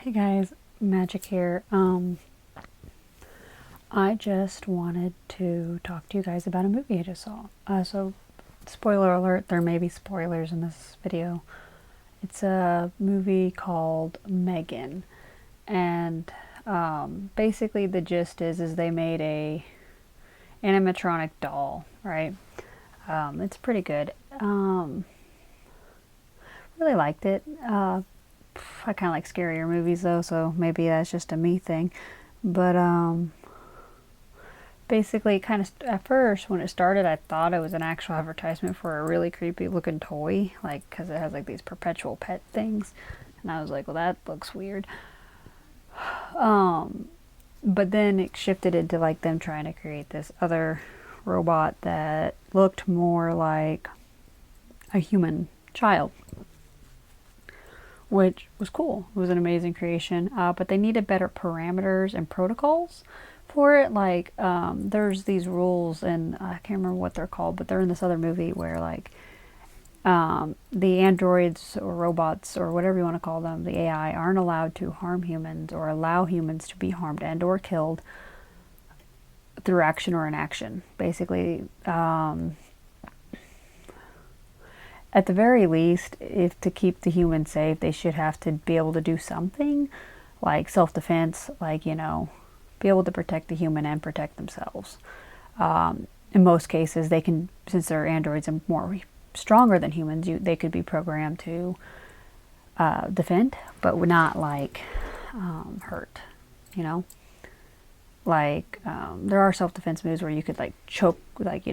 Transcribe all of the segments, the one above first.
Hey guys, Magic here. I just wanted to talk to you guys about a movie I just saw. So, spoiler alert, there may be spoilers in this video. It's a movie called M3gan, and basically the gist is they made a animatronic doll, right? It's pretty good. Really liked it. I kind of like scarier movies though, so maybe that's just a me thing. But basically, kind of at first when it started, I thought it was an actual advertisement for a really creepy looking toy, like because it has like these perpetual pet things, and I was like, well, that looks weird. But then it shifted into like them trying to create this other robot that looked more like a human child, which was cool. It was an amazing creation, but they needed better parameters and protocols for it. Like, there's these rules, and I can't remember what they're called, but they're in this other movie where, like, the androids or robots or whatever you want to call them, the AI, aren't allowed to harm humans or allow humans to be harmed and or killed through action or inaction. Basically, at the very least, if to keep the humans safe, they should have to be able to do something like self-defense, like, be able to protect the human and protect themselves. In most cases, they can, since they're androids and more stronger than humans, they could be programmed to defend, but not like hurt, you know? Like, there are self-defense moves where you could like choke, like,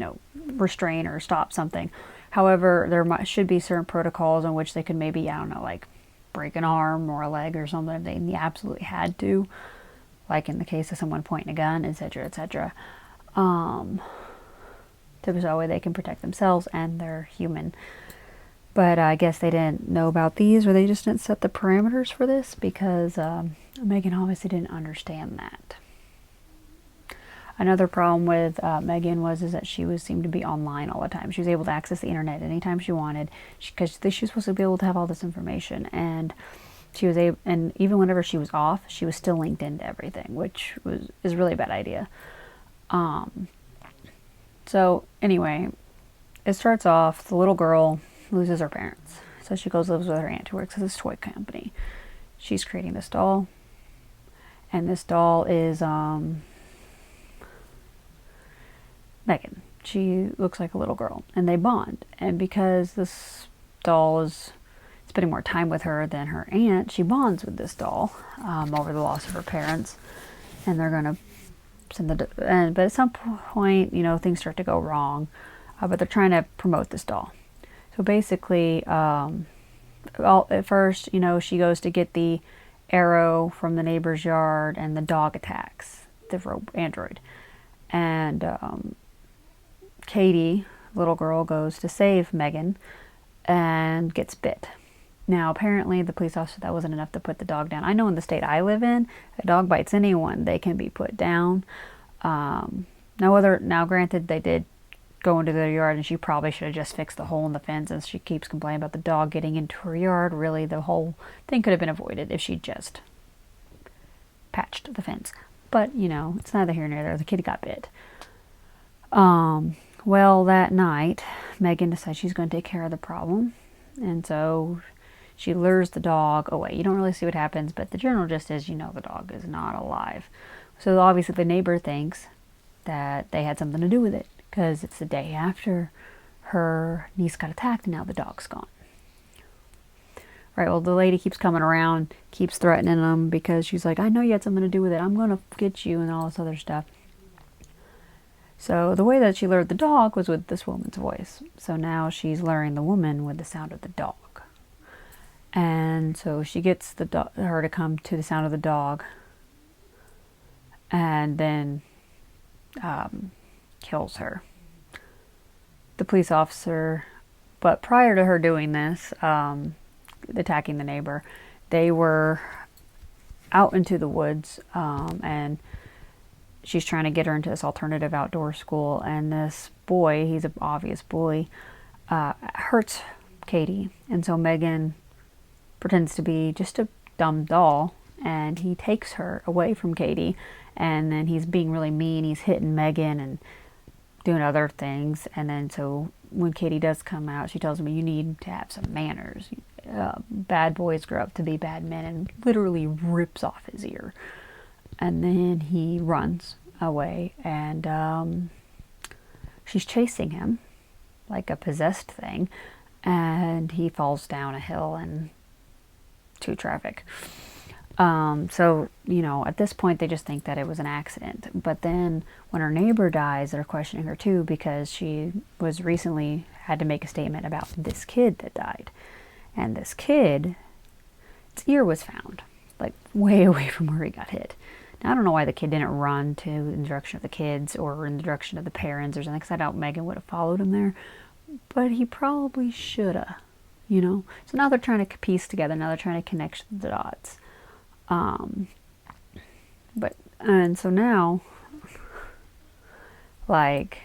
restrain or stop something. However, there should be certain protocols in which they could maybe, I don't know, like break an arm or a leg or something if they absolutely had to, like in the case of someone pointing a gun, etc., etc. So that way they can protect themselves and they're human. But I guess they didn't know about these, or they just didn't set the parameters for this, because M3gan obviously didn't understand that. Another problem with M3gan is that she seemed to be online all the time. She was able to access the internet anytime she wanted, because she was supposed to be able to have all this information, and she was able, and even whenever she was off, she was still linked into everything, which is really a bad idea. So anyway, it starts off, the little girl loses her parents, so she goes lives with her aunt who works at this toy company. She's creating this doll, and this doll is M3gan. She looks like a little girl, and they bond. And because this doll is spending more time with her than her aunt, she bonds with this doll over the loss of her parents. And they're going to send but at some point, things start to go wrong. But they're trying to promote this doll. So basically, at first, she goes to get the arrow from the neighbor's yard, and the dog attacks the android. And Katie, little girl, goes to save M3gan and gets bit. Now, apparently, the police officer, that wasn't enough to put the dog down. I know in the state I live in, a dog bites anyone, they can be put down. Now, granted, they did go into their yard, and she probably should have just fixed the hole in the fence, and she keeps complaining about the dog getting into her yard. Really, the whole thing could have been avoided if she just patched the fence. But, it's neither here nor there. The kid got bit. Well, that night, M3gan decides she's going to take care of the problem. And so she lures the dog away. You don't really see what happens, but the general gist is, the dog is not alive. So obviously the neighbor thinks that they had something to do with it, because it's the day after her niece got attacked, and now the dog's gone. Right, well, the lady keeps coming around, keeps threatening them, because she's like, I know you had something to do with it. I'm going to get you, and all this other stuff. So the way that she lured the dog was with this woman's voice. So now she's luring the woman with the sound of the dog. And so she gets her to come to the sound of the dog, and then kills her. The police officer, but prior to her doing this, attacking the neighbor, they were out into the woods, and she's trying to get her into this alternative outdoor school, and this boy, he's an obvious bully, hurts Katie, and so M3gan pretends to be just a dumb doll and he takes her away from Katie, and then he's being really mean. He's hitting M3gan and doing other things, and then so when Katie does come out, she tells him, you need to have some manners. Bad boys grow up to be bad men, and literally rips off his ear. And then he runs away, and she's chasing him like a possessed thing, and he falls down a hill and to traffic. So, at this point, they just think that it was an accident. But then when her neighbor dies, they're questioning her too, because she was recently had to make a statement about this kid that died. And this kid, its ear was found, like way away from where he got hit. Now, I don't know why the kid didn't run to in the direction of the kids or in the direction of the parents or something, because I doubt M3gan would have followed him there. But he probably should have, So now they're trying to piece together. Now they're trying to connect the dots. And so now, like,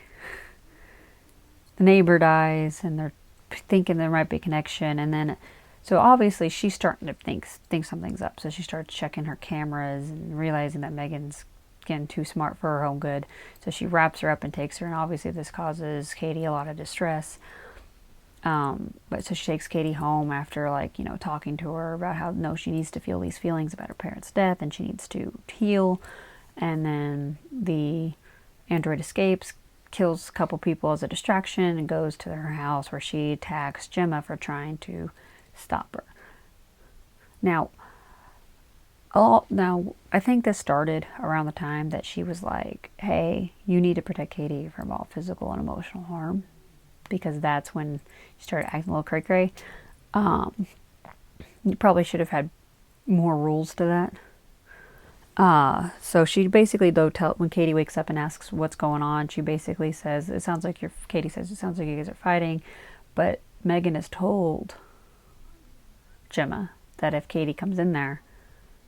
the neighbor dies, and they're thinking there might be a connection, and then, so obviously she's starting to think something's up. So she starts checking her cameras and realizing that M3gan's getting too smart for her own good. So she wraps her up and takes her, and obviously this causes Katie a lot of distress. But so she takes Katie home after, talking to her about how, no, she needs to feel these feelings about her parents' death, and she needs to heal. And then the android escapes, kills a couple people as a distraction, and goes to her house, where she attacks Gemma for trying to stop her. Now, I think this started around the time that she was like, hey, you need to protect Katie from all physical and emotional harm, because that's when she started acting a little cray-cray. You probably should have had more rules to that. So she basically, though, when Katie wakes up and asks what's going on, she basically says, Katie says, it sounds like you guys are fighting, but M3gan has told Gemma that if Katie comes in there,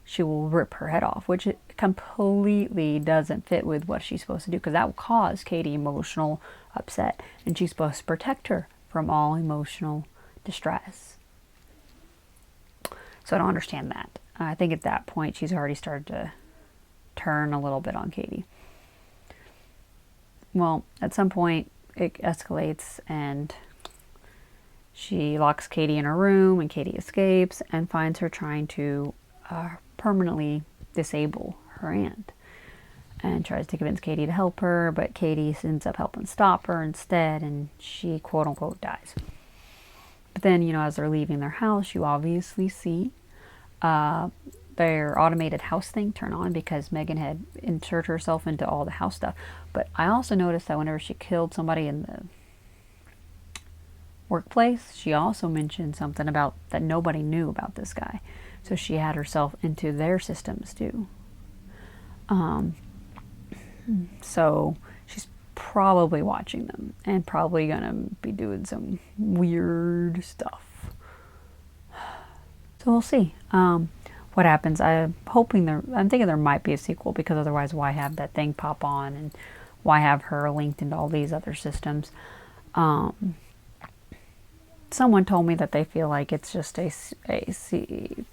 she will rip her head off, which it completely doesn't fit with what she's supposed to do, because that will cause Katie emotional upset, and she's supposed to protect her from all emotional distress. So I don't understand that. I think at that point she's already started to turn a little bit on Katie. Well, at some point it escalates, and she locks Katie in her room, and Katie escapes and finds her trying to permanently disable her aunt, and tries to convince Katie to help her, but Katie ends up helping stop her instead, and she quote-unquote dies. But then, as they're leaving their house, you obviously see their automated house thing turn on, because M3gan had inserted herself into all the house stuff. But I also noticed that whenever she killed somebody in the workplace, she also mentioned something about that nobody knew about this guy. So she had herself into their systems too. So she's probably watching them, and probably gonna be doing some weird stuff. So we'll see what happens. I'm thinking there might be a sequel, because otherwise why have that thing pop on, and why have her linked into all these other systems? Someone told me that they feel like it's just a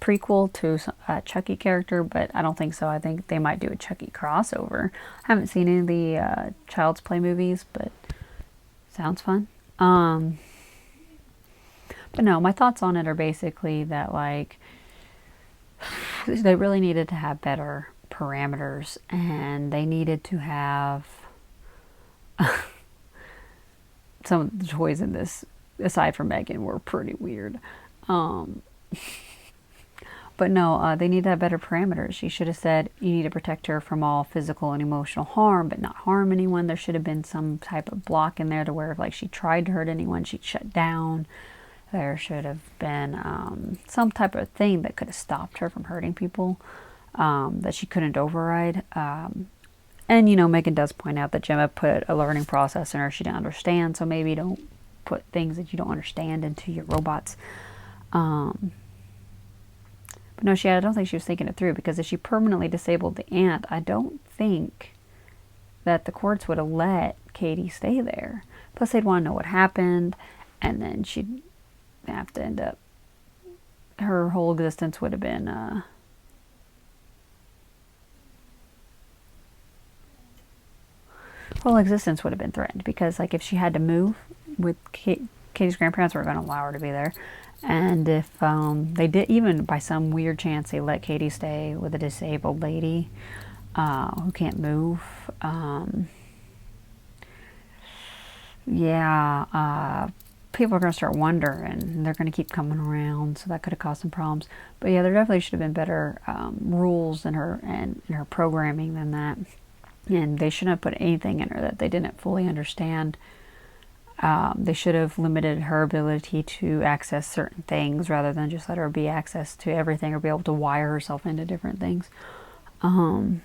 prequel to a Chucky character, but I don't think so. I think they might do a Chucky crossover. I haven't seen any of the Child's Play movies, but sounds fun. But no, my thoughts on it are basically that, they really needed to have better parameters, and they needed to have some of the toys in this, aside from M3gan, were pretty weird. But no, they need to have better parameters. She should have said, you need to protect her from all physical and emotional harm, but not harm anyone. There should have been some type of block in there to where if she tried to hurt anyone, she'd shut down. There should have been some type of thing that could have stopped her from hurting people, that she couldn't override. And, M3gan does point out that Gemma put a learning process in her she didn't understand, so maybe don't put things that you don't understand into your robots. But no, I don't think she was thinking it through, because if she permanently disabled the aunt, I don't think that the courts would have let Katie stay there. Plus, they'd want to know what happened, and then she'd have to end up, her whole existence would have been whole existence would have been threatened, because like if she had to move with Katie's grandparents, were going to allow her to be there. And if they did, even by some weird chance they let Katie stay with a disabled lady who can't move, yeah, people are going to start wondering, and they're going to keep coming around, so that could have caused some problems. But yeah, there definitely should have been better rules in her and in her programming than that. And they shouldn't have put anything in her that they didn't fully understand. They should have limited her ability to access certain things rather than just let her be access to everything or be able to wire herself into different things. So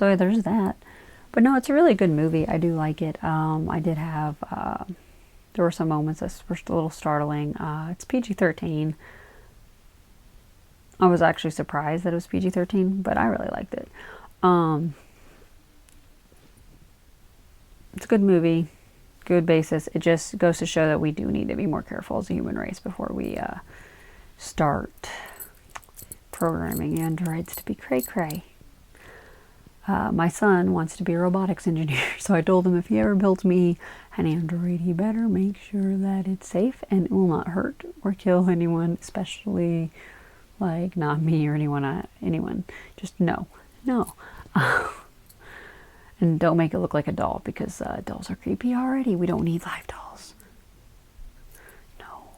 yeah, there's that. But no, it's a really good movie. I do like it. I did have, there were some moments that were a little startling. It's PG-13. I was actually surprised that it was PG-13, but I really liked it. It's a good movie, good basis. It just goes to show that we do need to be more careful as a human race before we start programming androids to be cray-cray. My son wants to be a robotics engineer, so I told him if he ever builds me an android, he better make sure that it's safe and it will not hurt or kill anyone, especially like not me or anyone. Just no. And don't make it look like a doll, because dolls are creepy already. We don't need live dolls. No.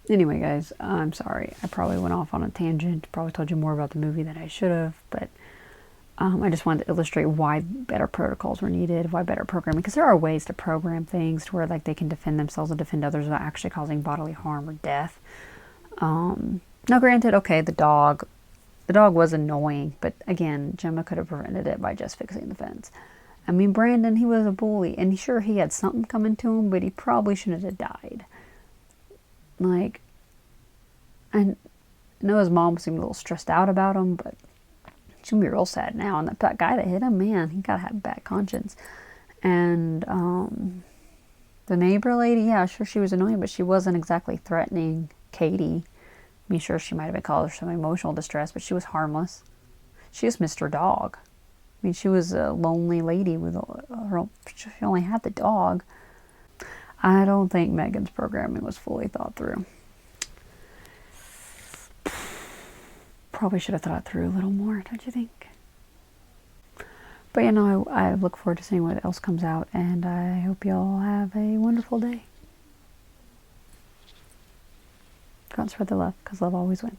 Anyway, guys, I'm sorry. I probably went off on a tangent. Probably told you more about the movie than I should have, but I just wanted to illustrate why better protocols were needed, why better programming, because there are ways to program things to where like they can defend themselves and defend others without actually causing bodily harm or death. Now, granted, okay, the dog was annoying, but again, Gemma could have prevented it by just fixing the fence. I mean, Brandon, he was a bully, and sure, he had something coming to him, but he probably shouldn't have died. Like, I know his mom seemed a little stressed out about him, but she's gonna be real sad now. And that guy that hit him, man, he gotta have a bad conscience. And the neighbor lady, yeah, sure, she was annoying, but she wasn't exactly threatening Katie. I mean, sure, she might have been causing some emotional distress, but she was harmless. She just missed her dog. I mean, she was a lonely lady with she only had the dog. I don't think Megan's programming was fully thought through. Probably should have thought it through a little more, don't you think? But you know, I look forward to seeing what else comes out, and I hope you all have a wonderful day. Go and spread the love, because love always wins.